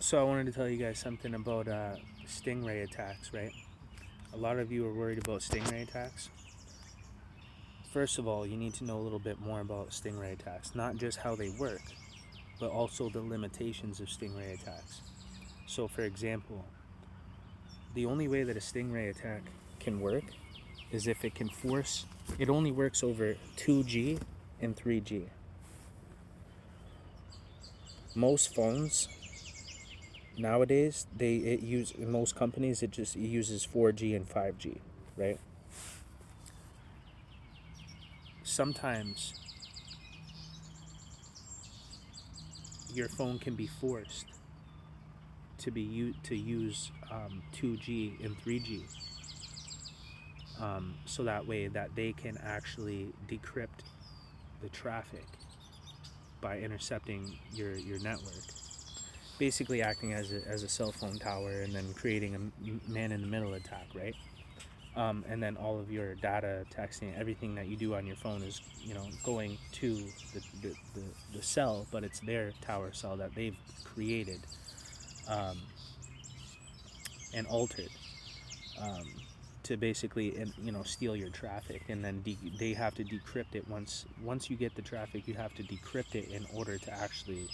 So I wanted to tell you guys something about Stingray attacks, right? A lot of you are worried about Stingray attacks. First of all, you need to know a little bit more about Stingray attacks, not just how they work, but also the limitations of Stingray attacks. So for example, the only way that a Stingray attack can work is if it can force, it only works over 2G and 3G. Most phones nowadays, in most companies it uses 4G and 5G, right? Sometimes your phone can be forced to use 2G and 3G, so that way that they can actually decrypt the traffic by intercepting your network, basically acting as a cell phone tower and then creating a man-in-the-middle attack, right? And then all of your data, texting, everything that you do on your phone is, going to the cell, but it's their tower cell that they've created and altered to basically, steal your traffic, and then they have to decrypt it. Once you get the traffic, you have to decrypt it in order to actually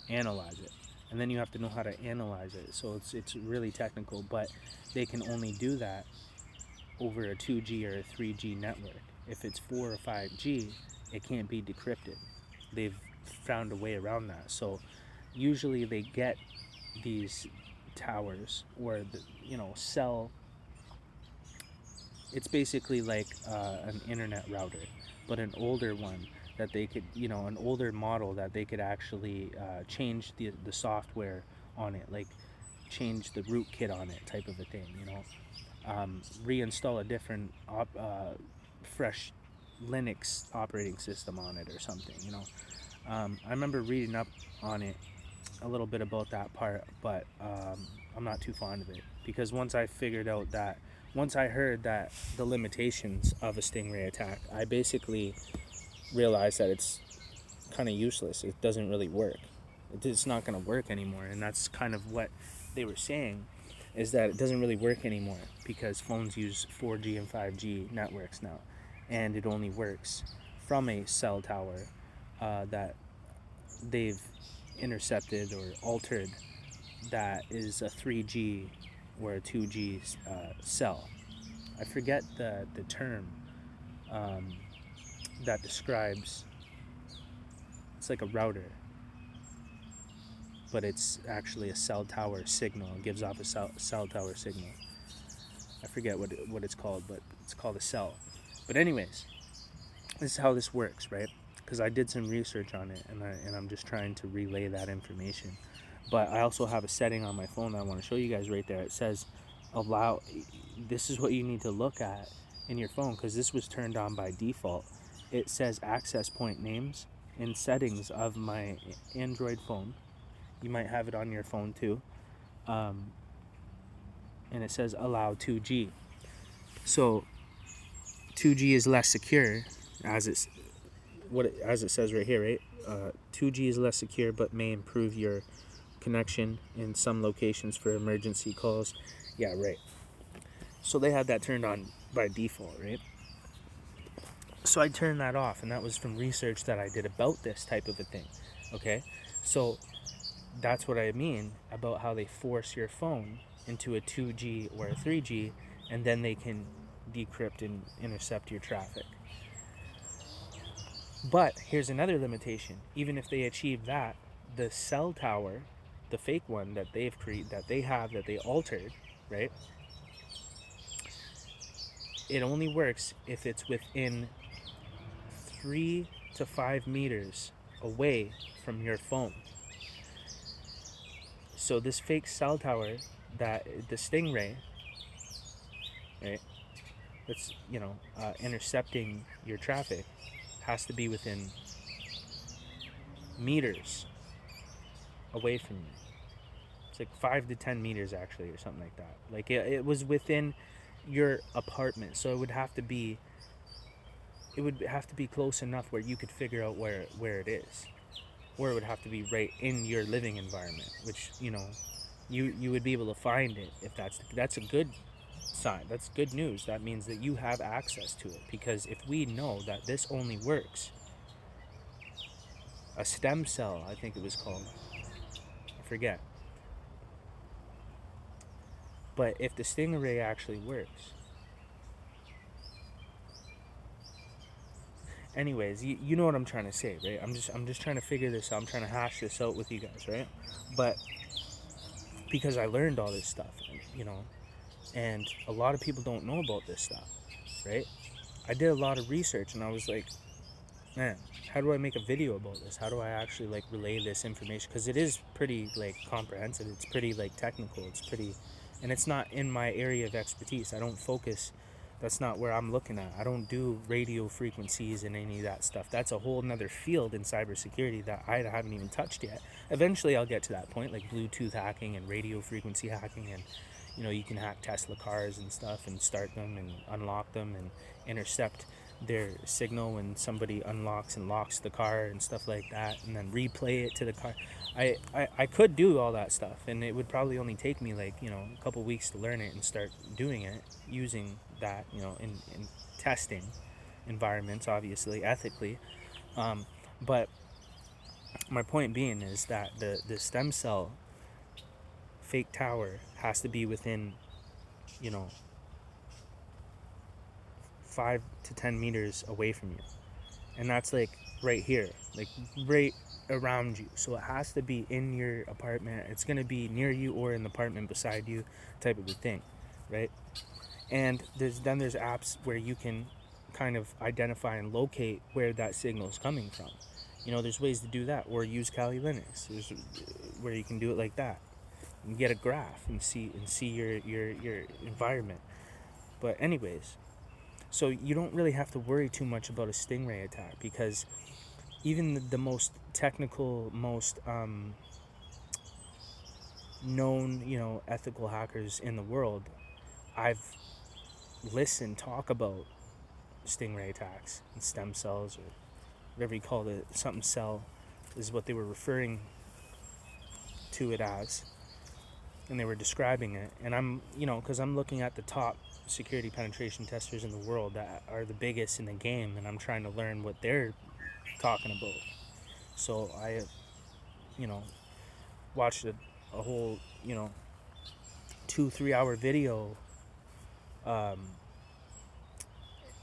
analyze it, and then you have to know how to analyze it. So it's really technical, but they can only do that over a 2G or a 3G network. If it's 4 or 5G, it can't be decrypted. They've found a way around that. So usually they get these towers or cell. It's basically like an internet router, but an older one that they could, an older model that they could actually change the software on it, like change the rootkit on it, type of a thing, reinstall a different fresh Linux operating system on it or something, I remember reading up on it a little bit about that part, but I'm not too fond of it, because once I heard that the limitations of a Stingray attack, I basically realized that it's kind of useless. It doesn't really work. It's not going to work anymore, and that's kind of what they were saying, is that it doesn't really work anymore because phones use 4G and 5G networks now, and it only works from a cell tower that they've intercepted or altered, that is a 3G or a 2G cell. I forget the term that describes, it's like a router, but it's actually a cell tower signal. It gives off a cell tower signal. I forget what it's called, but it's called a cell. But anyways, this is how this works, right? Because I did some research on it, and I'm just trying to relay that information. But I also have a setting on my phone that I want to show you guys right there. It says allow. This is what you need to look at in your phone, because this was turned on by default. It says access point names in settings of my Android phone. You might have it on your phone too. And it says allow 2G. So 2G is less secure, as it says right here, right? 2G is less secure but may improve your connection in some locations for emergency calls. Yeah, right. So they had that turned on by default, right? So I turned that off, and that was from research that I did about this type of a thing. Okay, so that's what I mean about how they force your phone into a 2G or a 3G, and then they can decrypt and intercept your traffic. But here's another limitation. Even if they achieve that, the cell tower, the fake one that they've created, that they altered, right? It only works if it's within 3 to 5 meters away from your phone. So this fake cell tower, that the Stingray, right, that's intercepting your traffic, has to be within meters away from you. It's like 5 to 10 meters actually, or something like that. Like it was within your apartment, so it would have to be close enough where you could figure out where it is. or it would have to be right in your living environment, which, you know, you would be able to find it. If that's a good sign, that's good news. That means that you have access to it, because if we know that this only works, a stem cell, I think it was called, I forget, but if the Stingray actually works, anyways, you know what I'm trying to say, right? I'm just trying to figure this out. I'm trying to hash this out with you guys, right? But because I learned all this stuff, you know, and a lot of people don't know about this stuff, right? I did a lot of research, and I was like, man, how do I make a video about this? How do I actually like relay this information? Because it is pretty like comprehensive. It's pretty like technical. It's pretty, and it's not in my area of expertise. I don't focus. That's not where I'm looking at. I don't do radio frequencies and any of that stuff. That's a whole nother field in cybersecurity that I haven't even touched yet. Eventually I'll get to that point, like Bluetooth hacking and radio frequency hacking, and you know, you can hack Tesla cars and stuff and start them and unlock them and intercept their signal when somebody unlocks and locks the car and stuff like that, and then replay it to the car. I could do all that stuff, and it would probably only take me like, you know, a couple weeks to learn it and start doing it using that, you know, in testing environments, obviously ethically. But my point being is that the stem cell fake tower has to be within, you know, 5 to 10 meters away from you, and that's like right here, like right around you. So it has to be in your apartment. It's going to be near you or in the apartment beside you, type of a thing, right? And there's apps where you can kind of identify and locate where that signal is coming from. You know, there's ways to do that, or use Kali Linux. There's where you can do it like that and get a graph and see your environment. But anyways, so you don't really have to worry too much about a Stingray attack, because even the most technical, most known, you know, ethical hackers in the world, I've listened talk about Stingray attacks and stem cells, or whatever you call it. Something cell is what they were referring to it as, and they were describing it. And I'm, you know, because I'm looking at the top security penetration testers in the world that are the biggest in the game, and I'm trying to learn what they're talking about. So I, you know, watched a whole, you know, 2-3 hour video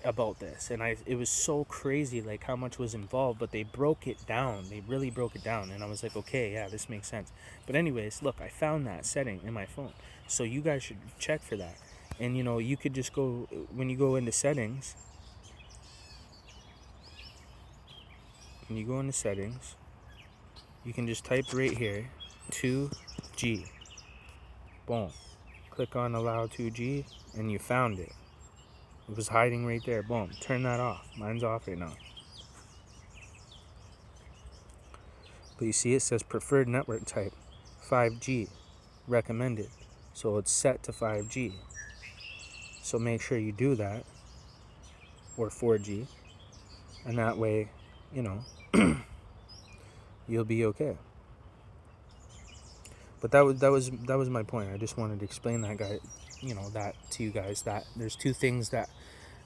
about this, and it was so crazy, like how much was involved, but they broke it down. They really broke it down, and I was like, okay, yeah, this makes sense. But anyways, look, I found that setting in my phone, so you guys should check for that. And you know, you could just go, when you go into settings, you can just type right here 2G, boom, click on allow 2G, and you found it. It was hiding right there. Boom. Turn that off. Mine's off right now. But you see, it says preferred network type 5G recommended. So it's set to 5G. So make sure you do that, or 4G, and that way, you know, you'll be okay. But that was my point. I just wanted to explain that, guy, you know, that to you guys, that there's two things that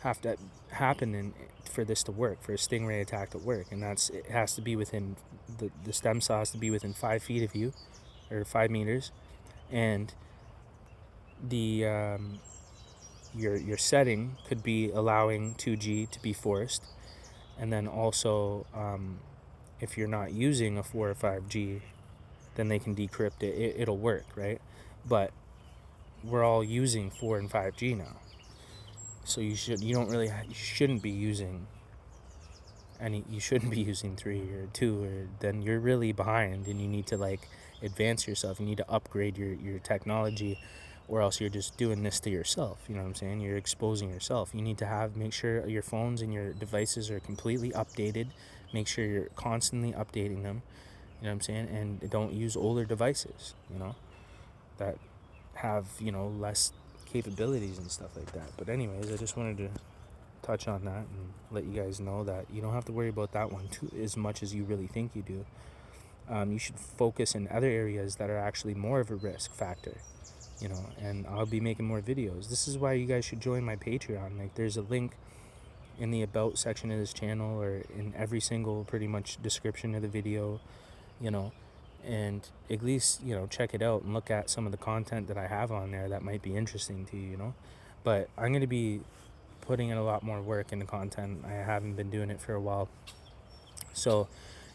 have to happen for this to work, for a Stingray attack to work, and that's, it has to be within the stem cell has to be within 5 feet of you, or 5 meters, and the your setting could be allowing 2G to be forced, and then also if you're not using a 4 or 5G, then they can decrypt it. It'll work, right? But we're all using 4 and 5G now, so you shouldn't be using 3 or 2, or then you're really behind, and you need to like advance yourself. You need to upgrade your technology, or else you're just doing this to yourself. You know what I'm saying? You're exposing yourself. You need to make sure your phones and your devices are completely updated. Make sure you're constantly updating them. You know what I'm saying? And don't use older devices, you know, that have, you know, less capabilities and stuff like that. But anyways, I just wanted to touch on that and let you guys know that you don't have to worry about that one too as much as you really think you do. you should focus in other areas that are actually more of a risk factor, and I'll be making more videos. This is why you guys should join my Patreon. Like, there's a link in the about section of this channel, or in every single pretty much description of the video, and at least, check it out and look at some of the content that I have on there that might be interesting to you. But I'm going to be putting in a lot more work into content. I haven't been doing it for a while. So,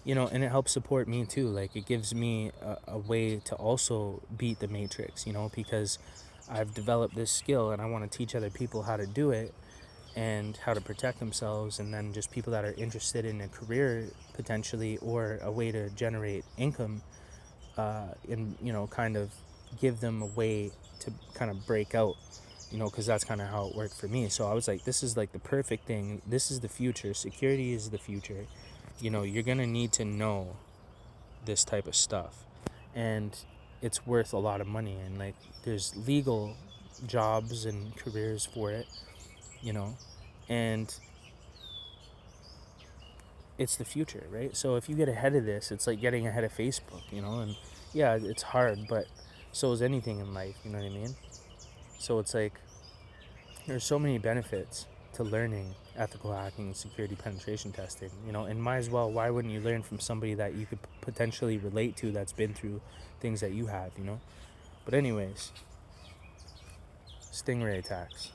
and it helps support me too. Like, it gives me a way to also beat the matrix, because I've developed this skill and I want to teach other people how to do it and how to protect themselves. And then just people that are interested in a career potentially, or a way to generate income, and, kind of give them a way to kind of break out, because that's kind of how it worked for me. So I was like, this is like the perfect thing. This is the future. Security is the future. You're going to need to know this type of stuff, and it's worth a lot of money, and like, there's legal jobs and careers for it, and it's the future, right? So if you get ahead of this, it's like getting ahead of Facebook, and yeah, it's hard, but so is anything in life, you know what I mean? So it's like, there's so many benefits to learning ethical hacking and security penetration testing, and might as well, why wouldn't you learn from somebody that you could potentially relate to, that's been through things that you have, But anyways, Stingray attacks.